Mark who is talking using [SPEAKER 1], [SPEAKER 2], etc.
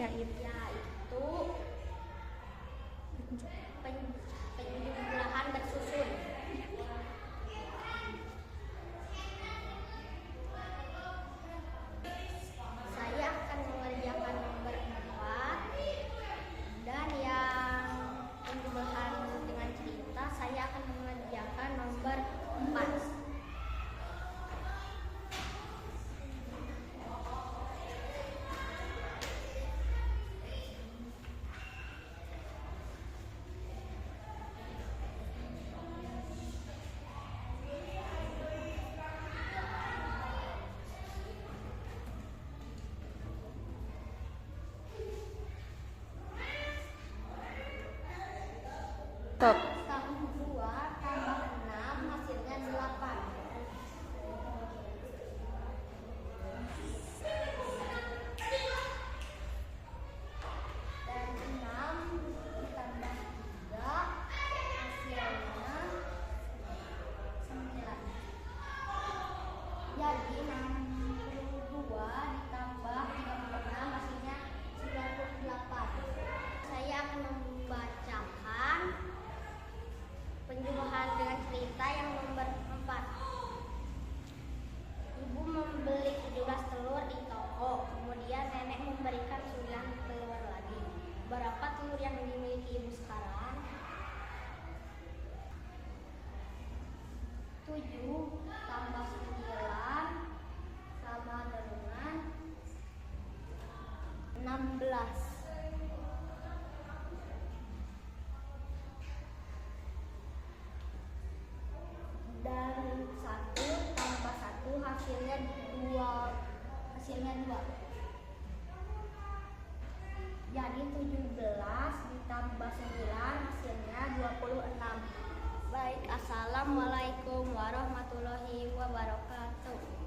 [SPEAKER 1] yaitu penjumlahan bersusun. Saya akan mengerjakan nomor 4, dan yang penjumlahan dengan cerita saya akan mengerjakan nomor 4.
[SPEAKER 2] Stop.
[SPEAKER 1] Tambah 2 tambah 6 hasilnya 8. Dan 6 ditambah 3 hasilnya 9. Jadi 62 ditambah 36 hasilnya 98. Saya akan membacakan penjumlahan dengan cerita yang nomor 4. Ibu membeli 17 telur di toko, kemudian nenek memberikan 9 telur lagi. Berapa telur yang dimiliki ibu sekarang? 7 tambah 9 sama dengan 16. Dan 1 tambah 1 hasilnya 2. Jadi 17 ditambah 9 hasilnya 26. Baik, assalamualaikum warahmatullahi wabarakatuh.